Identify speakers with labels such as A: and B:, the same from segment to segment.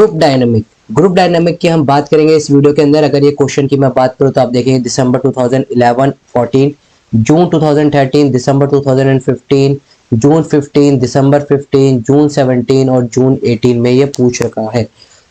A: Group dynamic की हम बात करेंगे इस वीडियो के अंदर। अगर ये क्वेश्चन की मैं बात करूं तो आप देखेंगे दिसंबर 2011 14, जून 2013, दिसंबर 2015, जून 15, दिसंबर 15, जून 17 और जून 18 में ये पूछ रखा है।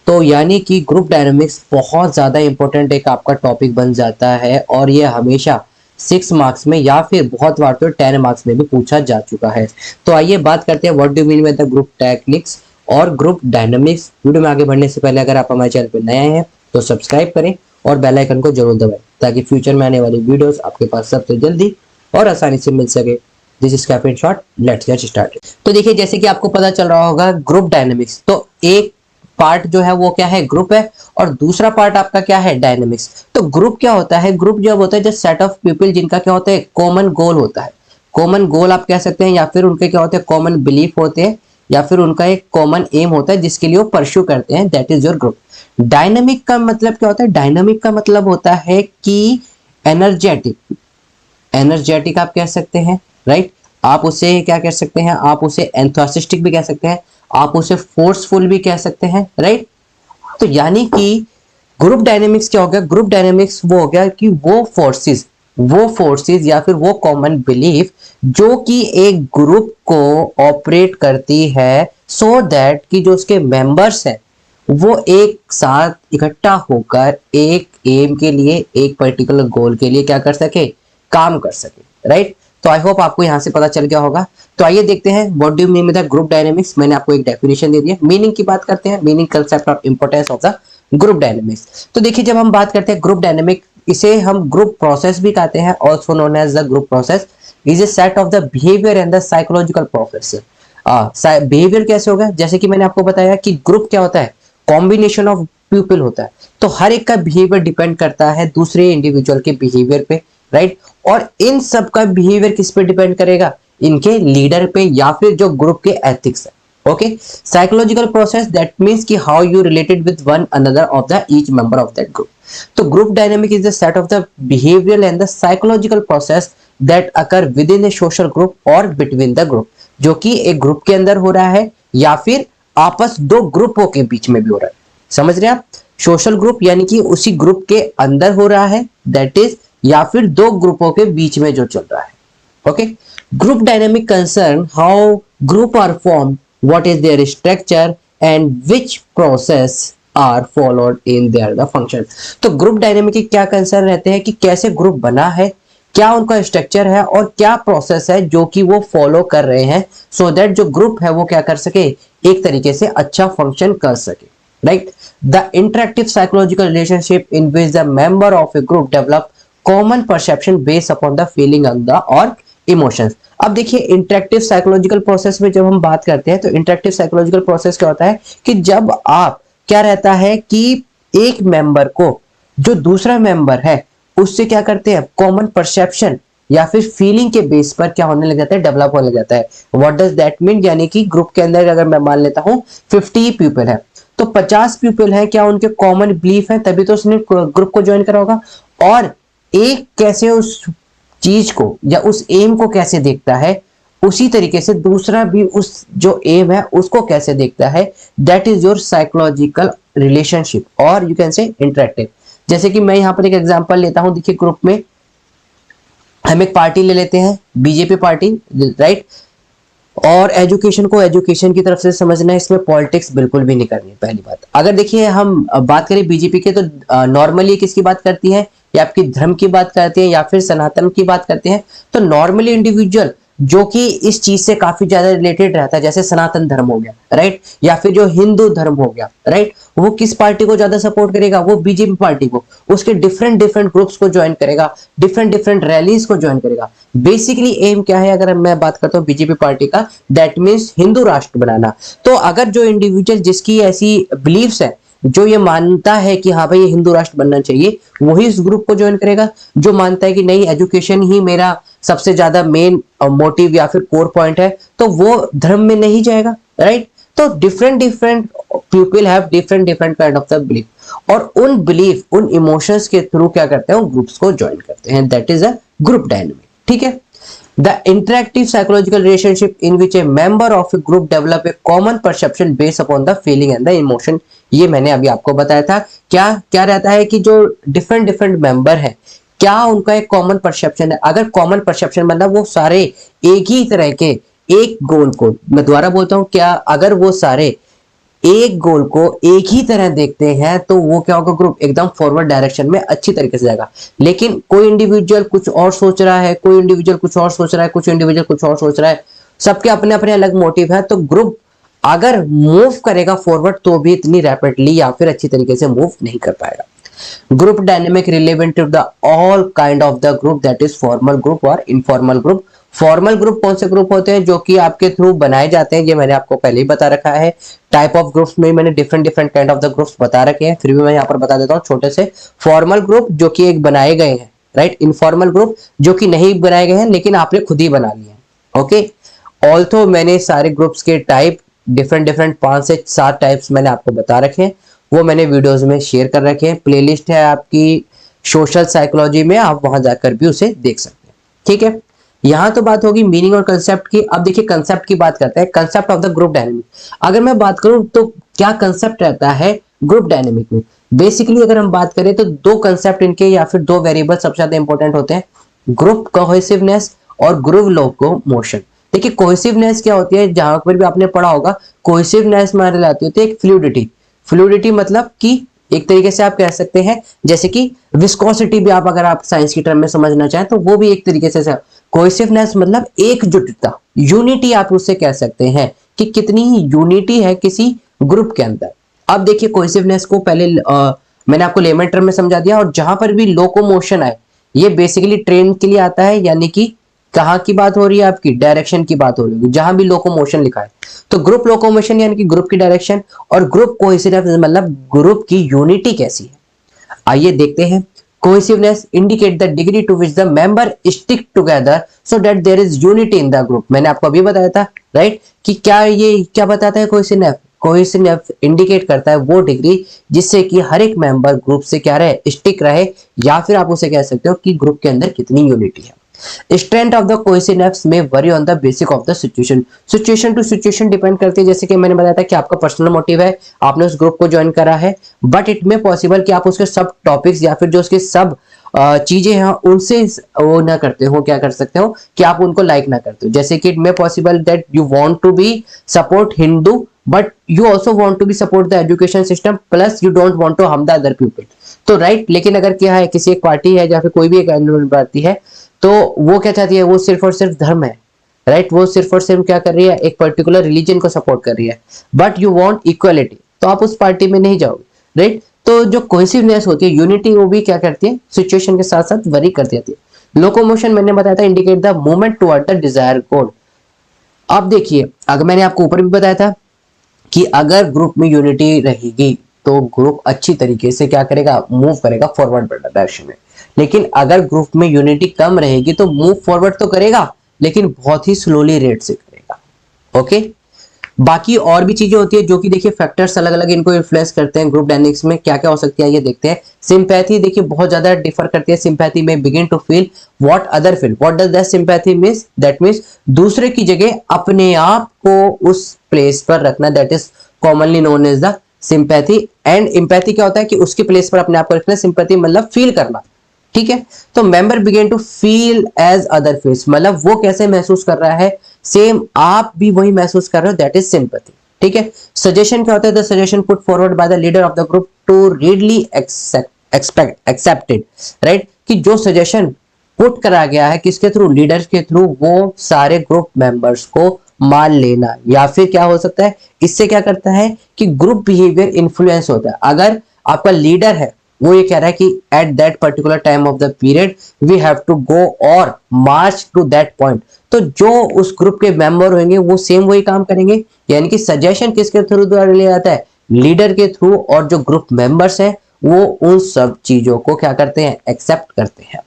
A: तो यानी कि ग्रुप डायनामिक्स बहुत ज्यादा इंपॉर्टेंट एक आपका टॉपिक बन जाता है और ये हमेशा 6 मार्क्स में या फिर बहुत बार तो 10 मार्क्स में भी पूछा जा चुका है। तो आइए बात करते हैं what do mean by the group techniques और ग्रुप डायनामिक्स। वीडियो में आगे बढ़ने से पहले अगर आप हमारे चैनल पर नए हैं तो सब्सक्राइब करें और बेल आइकन को जरूर दबाएं ताकि फ्यूचर में आने वाली वीडियोस आपके पास सबसे जल्दी और आसानी से मिल सके। This is captain shot, let's get started. तो देखिए जैसे कि आपको पता चल रहा होगा ग्रुप डायनामिक्स, तो एक पार्ट जो है वो क्या है, ग्रुप है, और दूसरा पार्ट आपका क्या है, डायनामिक्स। तो ग्रुप क्या होता है, ग्रुप जब होता है जस्ट सेट ऑफ पीपल जिनका क्या होता है, कॉमन गोल होता है। कॉमन गोल आप कह सकते हैं या फिर उनके क्या होते हैं, कॉमन बिलीफ होते हैं या फिर उनका एक कॉमन एम होता है जिसके लिए वो परस्यू करते हैं, that is your group. Dynamic का मतलब क्या होता है, डायनामिक का मतलब होता है कि एनर्जेटिक। एनर्जेटिक आप कह सकते हैं, राइट। आप उसे क्या कह सकते हैं, आप उसे एंथुसियास्टिक भी कह सकते हैं, आप उसे फोर्सफुल भी कह सकते हैं, राइट। तो यानी कि ग्रुप डायनेमिक्स क्या हो गया, ग्रुप डायनेमिक्स वो हो गया कि वो फोर्सेस या फिर वो कॉमन बिलीफ जो कि एक ग्रुप को ऑपरेट करती है सो दैट कि जो उसके मेंबर्स हैं वो एक साथ इकट्ठा होकर एक एम के लिए, एक पर्टिकुलर गोल के लिए क्या कर सके, काम कर सके, राइट। तो आई होप आपको यहां से पता चल गया होगा। तो आइए देखते हैं what do you mean by the group dynamics. मैंने आपको एक डेफिनेशन दे दिया, मीनिंग की बात करते हैं, meaning concept of importance of the group dynamics. तो देखिए जब हम बात करते हैं ग्रुप डायनेमिक, इसे हम ग्रुप प्रोसेस भी कहते हैं, also known as the group process is a set of the behaviour and the psychological process. Behaviour कैसे होगा, जैसे कि मैंने आपको बताया कि ग्रुप क्या होता है, कॉम्बिनेशन ऑफ पीपल होता है। तो हर एक का बिहेवियर डिपेंड करता है दूसरे इंडिविजुअल के बिहेवियर पे, राइट। और इन सब का बिहेवियर किस पे डिपेंड करेगा, इनके लीडर पे या फिर जो ग्रुप के एथिक्स है। Okay, psychological process that means कि how you related with one another of the each member of that group. तो group dynamic is the set of the behavioural and the psychological process that occur within a social group or between the group, जो कि एक group के अंदर हो रहा है या फिर आपस दो ग्रुपों के बीच में भी हो रहा है। समझ रहे हैं आप, सोशल ग्रुप यानी कि उसी ग्रुप के अंदर हो रहा है, दैट इज, या फिर दो ग्रुपों के बीच में जो चल रहा है। Okay, group dynamic concern how group are formed, what is their structure and which process are followed in their the function. तो ग्रुप डायनामिक के क्या कंसर्न रहते हैं कि कैसे ग्रुप बना है, क्या उनका स्ट्रक्चर है और क्या प्रोसेस है जो कि वो फॉलो कर रहे हैं सो दैट जो ग्रुप है वो क्या कर सके, एक तरीके से अच्छा फंक्शन कर सके, right. The interactive psychological relationship in which the member of a group develop common perception based upon the feeling of the और इमोशंस। अब देखिए इंटरेक्टिव साइकोलॉजिकल प्रोसेस में जब हम बात करते हैं तो इंटरेक्टिव साइकोलॉजिकल प्रोसेस क्या होता है कि जब आप क्या रहता है कि एक मेंबर को जो दूसरा मेंबर है उससे क्या करते हैं, कॉमन परसेप्शन या फिर फीलिंग के बेस पर क्या होने लग जाता है, डेवलप होने लग जाता है। व्हाट डज दैट मीन, यानी कि ग्रुप के अंदर अगर मैं मान लेता हूं 50 पीपल है तो 50 पीपल है, क्या उनके कॉमन बिलीफ है तभी तो उसने ग्रुप को ज्वाइन करा होगा। और एक कैसे उस चीज को या उस एम को कैसे देखता है, उसी तरीके से दूसरा भी उस जो एम है उसको कैसे देखता है, that is your psychological relationship और यू कैन से इंटरेक्टिव। जैसे कि मैं यहां पर एक एग्जांपल लेता हूं, देखिए ग्रुप में हम एक पार्टी ले लेते हैं, बीजेपी पार्टी, राइट। और एजुकेशन को एजुकेशन की तरफ से समझना है, इसमें पॉलिटिक्स बिल्कुल भी नहीं करनी। पहली बात, अगर देखिए हम बात करें बीजेपी के तो नॉर्मली किसकी बात करती है, या आपकी धर्म की बात करते हैं या फिर सनातन की बात करते हैं। तो नॉर्मली इंडिविजुअल जो कि इस चीज से काफी ज्यादा रिलेटेड रहता है, जैसे सनातन धर्म हो गया, राइट, या फिर जो हिंदू धर्म हो गया, राइट, वो किस पार्टी को ज्यादा सपोर्ट करेगा, वो बीजेपी पार्टी को, उसके डिफरेंट डिफरेंट ग्रुप्स को ज्वाइन करेगा, डिफरेंट डिफरेंट रैलीज को ज्वाइन करेगा। बेसिकली एम क्या है, अगर मैं बात करता हूँ बीजेपी पार्टी का, दैट मीन्स हिंदू राष्ट्र बनाना। तो अगर जो इंडिविजुअल जिसकी ऐसी बिलीव्स है, जो ये मानता है कि हाँ भाई ये हिंदू राष्ट्र बनना चाहिए, वही इस ग्रुप को ज्वाइन करेगा। जो मानता है कि नहीं एजुकेशन ही मेरा सबसे ज्यादा मेन मोटिव या फिर कोर पॉइंट है, तो वो धर्म में नहीं जाएगा, राइट। तो different different people have different different kind of the belief, और उन बिलीफ उन इमोशंस के थ्रू क्या करते हैं, ग्रुप्स को ज्वाइन करते हैं, that is a group dynamic. ठीक है, the interactive psychological relationship in which a member of a group develop a common perception based upon the feeling and the emotion ये मैंने अभी आपको बताया था। क्या क्या रहता है कि जो डिफरेंट डिफरेंट मेंबर है, क्या उनका एक कॉमन परसेप्शन है। अगर कॉमन परसेप्शन मतलब वो सारे एक ही तरह के एक गोल को, मैं दोबारा बोलता हूं, क्या अगर वो सारे एक गोल को एक ही तरह देखते हैं तो वो क्या होगा, ग्रुप एकदम फॉरवर्ड डायरेक्शन में अच्छी तरीके से जाएगा। लेकिन कोई इंडिविजुअल कुछ और सोच रहा है, कोई इंडिविजुअल कुछ और सोच रहा है, कुछ इंडिविजुअल कुछ और सोच रहा है, सबके अपने अपने अलग मोटिव है, तो ग्रुप अगर मूव करेगा फॉरवर्ड तो भी इतनी रैपिडली या फिर अच्छी तरीके से मूव नहीं कर पाएगा। Group dynamic relevant to the all kind of the group, that is formal group और informal group। फॉर्मल ग्रुप कौन से ग्रुप होते हैं, जो कि आपके थ्रू बनाए जाते हैं, ये मैंने आपको पहले ही बता रखा है। टाइप ऑफ ग्रुप्स में मैंने different different kind of the groups बता रखे हैं, फिर भी मैं यहाँ पर बता देता हूँ छोटे से। फॉर्मल ग्रुप जो कि एक बनाए गए हैं, राइट। इनफॉर्मल ग्रुप जो कि नहीं बनाए गए हैं लेकिन आपने खुद ही बना लिए हैं, ओके। ऑल्थो मैंने सारे ग्रुप्स के टाइप डिफरेंट डिफरेंट 5 से 7 टाइप्स मैंने आपको बता रखे हैं, वो मैंने वीडियोस में शेयर कर रखे हैं। प्लेलिस्ट है आपकी सोशल साइकोलॉजी में, आप वहां जाकर भी उसे देख सकते हैं, ठीक है। यहां तो बात होगी मीनिंग और कंसेप्ट की। अब देखिए कंसेप्ट की बात करते हैं, concept of the group dynamic. अगर मैं बात करूं तो क्या कंसेप्ट रहता है ग्रुप डायनेमिक में। बेसिकली अगर हम बात करें तो दो कंसेप्ट इनके या फिर दो वेरिएबल सबसे ज्यादा इंपॉर्टेंट होते हैं, ग्रुप कोहेसिवनेस और ग्रुप लोकोमोशन। देखिए कोहेसिवनेस क्या होती है, जहां पर भी आपने पढ़ा होगा, कोहेसिवनेस मान लाती होती है एक फ्लूइडिटी। फ्लूइडिटी मतलब कि एक तरीके से आप कह सकते हैं जैसे कि विस्कोसिटी भी, आप अगर आप साइंस की टर्म में समझना चाहें तो वो भी एक तरीके से कोहेसिवनेस मतलब एकजुटता, यूनिटी आप उससे कह सकते हैं कि कितनी ही यूनिटी है किसी ग्रुप के अंदर। अब देखिए कोहेसिवनेस को पहले मैंने आपको लेमन टर्म में समझा दिया। और जहां पर भी लोकोमोशन आए, ये बेसिकली ट्रेन के लिए आता है, यानी कि कहाँ की बात हो रही है, आपकी डायरेक्शन की बात हो रही है, जहां भी लोकोमोशन लिखा है। तो ग्रुप लोकोमोशन यानी कि ग्रुप की डायरेक्शन, और ग्रुप कोहेसिवनेस मतलब ग्रुप की यूनिटी कैसी है। आइए देखते हैं। Cohesiveness indicate the degree to which the member stick together so that there is unity in the group. मैंने आपको अभी बताया था, राइट, कि क्या ये क्या बताता है कोहेसिवनेस। कोहेसिवनेस इंडिकेट करता है वो डिग्री जिससे कि हर एक मेंबर ग्रुप से क्या रहे, स्टिक रहे, या फिर आप उसे कह सकते हो कि ग्रुप के अंदर कितनी यूनिटी है। स्ट्रेंथ ऑफ द कोहेसिवनेस में vary on the basic of the situation. Situation to situation depend करती है। जैसे कि मैंने बताया था कि आपका पर्सनल मोटिव है, आपने उस ग्रुप को ज्वाइन करा है, बट इट में पॉसिबल कि आप उसके सब टॉपिक्स या फिर जो उसके सब चीजें हैं उनसे वो ना करते हो, क्या कर सकते हो कि आप उनको लाइक ना करते हो। जैसे कि it may possible that you want to be support Hindu but you also want to be support the education system plus you don't want to harm the other people. तो राइट, लेकिन अगर क्या है, किसी एक पार्टी है या फिर कोई भी एक पार्टी है, तो वो क्या चाहती है, वो सिर्फ और सिर्फ धर्म है, राइट। वो सिर्फ और सिर्फ क्या कर रही है, एक पर्टिकुलर रिलीजन को सपोर्ट कर रही है, बट यू वांट इक्वालिटी, तो आप उस पार्टी में नहीं जाओगे, राइट। तो जो कोहेसिवनेस होती है, यूनिटी, वो भी क्या करती है, सिचुएशन के साथ साथ वरी करती रहती है। लोकोमोशन मैंने बताया था indicate the movement toward the desire goal. अब देखिए, अगर मैंने आपको ऊपर भी बताया था कि अगर ग्रुप में यूनिटी रहेगी तो ग्रुप अच्छी तरीके से क्या करेगा, मूव करेगा फॉरवर्ड डायरेक्शन में। लेकिन अगर ग्रुप में यूनिटी कम रहेगी तो मूव फॉरवर्ड तो करेगा लेकिन बहुत ही स्लोली रेट से करेगा, ओके। बाकी और भी चीजें होती है जो कि देखिए फैक्टर्स अलग अलग इनको इन्फ्लुएंस करते हैं। ग्रुप डायनेमिक्स में क्या क्या हो सकती है ये देखते हैं। सिंपैथी देखिए बहुत ज्यादा डिफर करती है। Sympathy men begin to feel what other feel. What does that sympathy means, that means दूसरे की जगह अपने आप को उस प्लेस पर रखना, that is commonly known as the sympathy. And empathy क्या होता है कि उसके प्लेस पर अपने आप को रखना। सिंपैथी मतलब फील करना, ठीक है। तो member began to feel as other feels, मतलब वो कैसे महसूस कर रहा है, सेम आप भी वही महसूस कर रहे हो, दैट इज सिंपैथी, ठीक है। सजेशन क्या होता है, the suggestion put forward by the leader of the group to readily accepted, right, कि जो सजेशन पुट करा गया है किसके थ्रू, लीडर के थ्रू, वो सारे ग्रुप मेंबर्स को मान लेना। या फिर क्या हो सकता है, इससे क्या करता है कि ग्रुप बिहेवियर इन्फ्लुएंस होता है। अगर आपका लीडर है, वो ये कह रहा है कि at that particular time of the period we have to go और मार्च टू दैट पॉइंट, तो जो उस ग्रुप के मेंबर होंगे वो सेम वही काम करेंगे। यानी कि सजेशन किसके थ्रू द्वारा लिया जाता है, लीडर के थ्रू, और जो ग्रुप मेंबर्स हैं वो उन सब चीजों को क्या करते हैं, एक्सेप्ट करते हैं।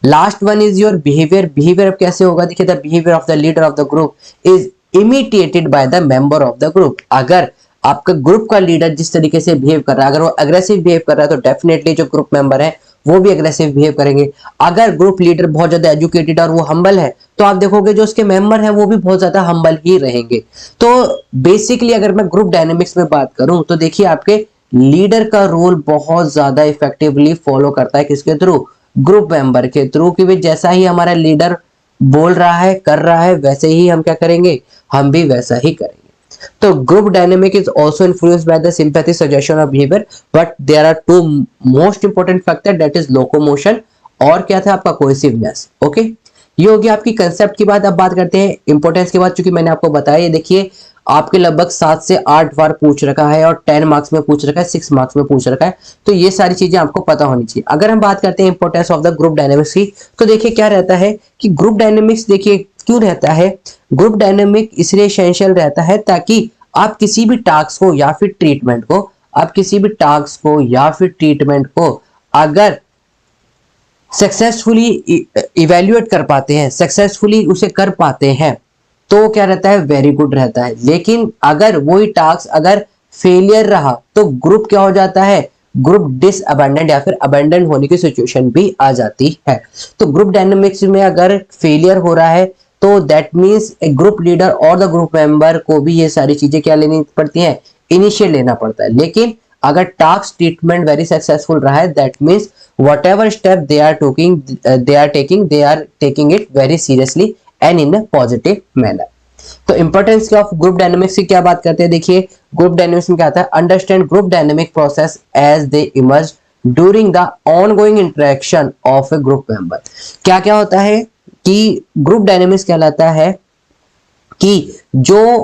A: Last one is your behaviour. Behaviour कैसे होगा, देखिए the behaviour of the leader of the group is imitated by the member of the group. अगर आपका ग्रुप का लीडर जिस तरीके से बिहेव कर रहा है, अगर वो अग्रेसिव बिहेव कर रहा है तो डेफिनेटली जो ग्रुप मेंबर है वो भी अग्रेसिव बिहेव करेंगे। अगर ग्रुप लीडर बहुत ज्यादा एजुकेटेड और वो हम्बल है तो आप देखोगे जो उसके मेंबर हैं वो भी बहुत ज्यादा हम्बल ही रहेंगे। तो बेसिकली अगर मैं ग्रुप डायनेमिक्स में बात करूं तो देखिए आपके लीडर का रोल बहुत ज्यादा इफेक्टिवली फॉलो करता है किसके थ्रू, ग्रुप मेंबर के थ्रू, कि जैसा ही हमारा लीडर बोल रहा है कर रहा है वैसे ही हम क्या करेंगे, हम भी वैसा ही करेंगे। तो group dynamic is also influenced by the sympathy, suggestion or behavior, but there are two most important factor, that is locomotion और क्या था आपका cohesiveness। ओके, ये होगी आपकी कंसेप्ट की बात। अब बात करते हैं इंपोर्टेंस की बात, चूंकि मैंने आपको बताया, ये देखिए आपके लगभग 7 से 8 बार पूछ रखा है और 10 मार्क्स में पूछ रखा है, 6 मार्क्स में पूछ रखा है, तो ये सारी चीजें आपको पता होनी चाहिए। अगर हम बात करते हैं importance of the group dynamics की, तो देखिए क्या रहता है कि ग्रुप डायनेमिक्स देखिए क्यों रहता है, ग्रुप डायनेमिक इसलिए एसेंशियल रहता है ताकि आप किसी भी टास्क को या फिर ट्रीटमेंट को, आप किसी भी टास्क को या फिर ट्रीटमेंट को अगर सक्सेसफुली इवेल्युएट कर पाते हैं, सक्सेसफुली उसे कर पाते हैं, तो क्या रहता है, वेरी गुड रहता है। लेकिन अगर वही टास्क अगर फेलियर रहा तो ग्रुप क्या हो जाता है, ग्रुप डिसअबैंडन या फिर अबैंडन होने की सिचुएशन भी आ जाती है। तो ग्रुप डायनेमिक्स में अगर फेलियर हो रहा है तो that means A group leader और द ग्रुप मेंबर को भी ये सारी चीजें क्या लेनी पड़ती हैं, इनिशियल लेना पड़ता है। लेकिन अगर टास्क ट्रीटमेंट वेरी सक्सेसफुल रहा है, that means whatever step they are taking it very seriously and in a positive manner. तो इंपॉर्टेंस ऑफ ग्रुप डायनेमिक्स की क्या बात करते हैं, देखिए ग्रुप डायनेमिक्स में क्या आता है, understand group dynamic process as they emerge during the ongoing interaction of a group member. क्या क्या होता है कि ग्रुप डायनेमिक्स कहलाता है कि जो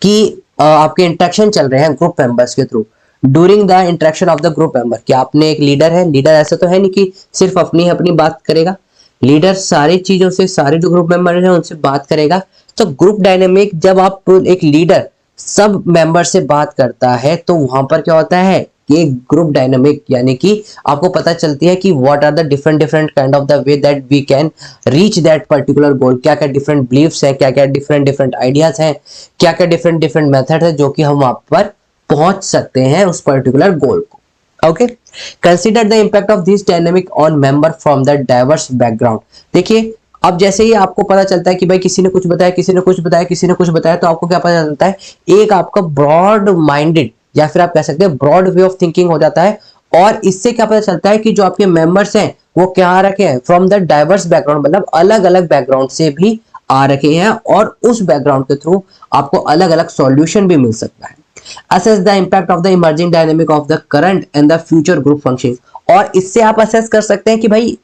A: कि आपके इंटरेक्शन चल रहे हैं ग्रुप मेंबर्स के through, during the interaction of the group member. कि आपने एक लीडर है, लीडर ऐसा तो है नहीं कि सिर्फ अपनी अपनी बात करेगा, लीडर सारी चीजों से, सारे जो ग्रुप मेंबर हैं उनसे बात करेगा। तो ग्रुप डायनेमिक जब आप एक लीडर सब मेंबर से बात करता है तो वहां पर क्या होता है कि ग्रुप डायनेमिक यानी कि आपको पता चलती है कि what are the different different kind of the way that we can reach that particular goal. क्या क्या डिफरेंट बिलीव्स है, क्या क्या डिफरेंट डिफरेंट आइडियाज हैं, क्या क्या डिफरेंट डिफरेंट मेथड है जो कि हम वहां पर पहुंच सकते हैं उस पर्टिकुलर गोल को। Okay, consider the impact of this dynamic on member from the diverse background. देखिए अब जैसे ही आपको पता चलता है कि भाई किसी ने कुछ बताया, किसी ने कुछ बताया, किसी ने कुछ बताया, तो आपको क्या पता चलता है, एक आपका ब्रॉड माइंडेड या फिर आप कह सकते हैं ब्रॉड वे ऑफ थिंकिंग हो जाता है। और इससे क्या पता चलता है कि जो आपके मेंबर्स हैं वो क्या आ रखे हैं, फ्रॉम द डाइवर्स बैकग्राउंड, मतलब अलग अलग बैकग्राउंड से भी आ रखे हैं और उस बैकग्राउंड के थ्रू आपको अलग अलग सॉल्यूशन भी मिल सकता है। assess the impact of the emerging dynamic of the current and the future group functions। और इससे आप असेस कर सकते हैं कि भाई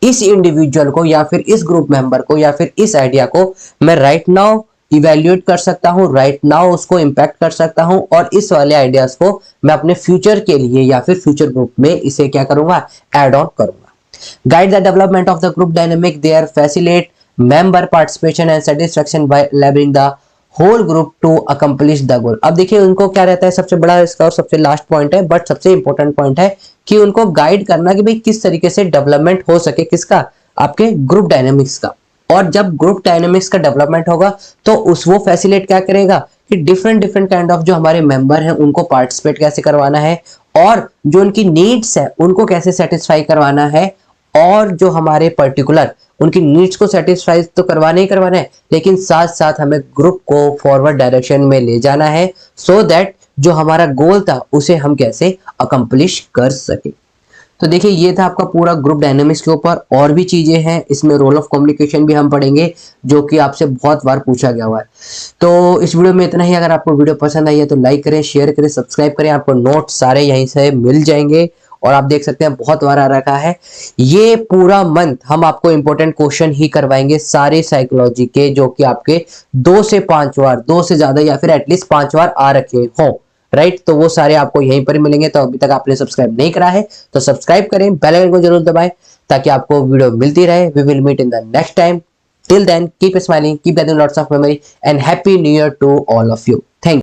A: इस इंडिविजुअल को या फिर इस ग्रुप मेंबर को या फिर इस आइडिया को मैं राइट नाउ इवेल्युएट कर सकता हूं, राइट नाउ उसको इंपैक्ट कर सकता हूं, और इस वाले आइडियाज को मैं अपने फ्यूचर के लिए या फिर फ्यूचर ग्रुप में इसे क्या करूंगा, एड ऑन करूंगा। Guide the development of the group dynamic, there facilitate member participation and satisfaction by leveraging the whole group to accomplish the goal. अब देखिए उनको क्या रहता है, सबसे बड़ा इसका और सबसे लास्ट पॉइंट है बट सबसे इंपॉर्टेंट पॉइंट है कि उनको गाइड करना कि भाई किस तरीके से डेवलपमेंट हो सके, किसका, आपके ग्रुप डायनेमिक्स का। और जब ग्रुप डायनेमिक्स का डेवलपमेंट होगा तो उस वो फैसिलिटेट क्या करेगा कि डिफरेंट डिफरेंट काइंड ऑफ जो हमारे मेंबर हैं उनको पार्टिसिपेट कैसे करवाना है, और जो उनकी नीड्स है उनको कैसे सेटिस्फाई करवाना है, और जो हमारे पर्टिकुलर उनकी नीड्स को सेटिस्फाई तो करवाना ही करवाना है, लेकिन साथ साथ हमें ग्रुप को फॉरवर्ड डायरेक्शन में ले जाना है सो दैट जो हमारा गोल था उसे हम कैसे अकम्प्लिश कर सके। तो देखिए ये था आपका पूरा ग्रुप डायनेमिक्स के ऊपर। और भी चीजें हैं इसमें, रोल ऑफ कम्युनिकेशन भी हम पढ़ेंगे जो कि आपसे बहुत बार पूछा गया हुआ है। तो इस वीडियो में इतना ही। अगर आपको वीडियो पसंद आई है तो लाइक करें, शेयर करें, सब्सक्राइब करें। आपको नोट्स सारे यहीं से मिल जाएंगे और आप देख सकते हैं बहुत बार आ रखा है। ये पूरा मंथ हम आपको इंपॉर्टेंट क्वेश्चन ही करवाएंगे सारे साइकोलॉजी के, जो कि आपके 2 से 5 बार, 2 से ज्यादा या फिर एटलीस्ट 5 बार आ रखे हो, राइट। तो वो सारे आपको यहीं पर मिलेंगे। तो अभी तक आपने सब्सक्राइब नहीं करा है तो सब्सक्राइब करें, बेल आइकन को जरूर दबाएं ताकि आपको वीडियो मिलती रहे। We will meet in the next time. Till then keep smiling, keep getting lots of memory and happy new year to all of you. Thank you.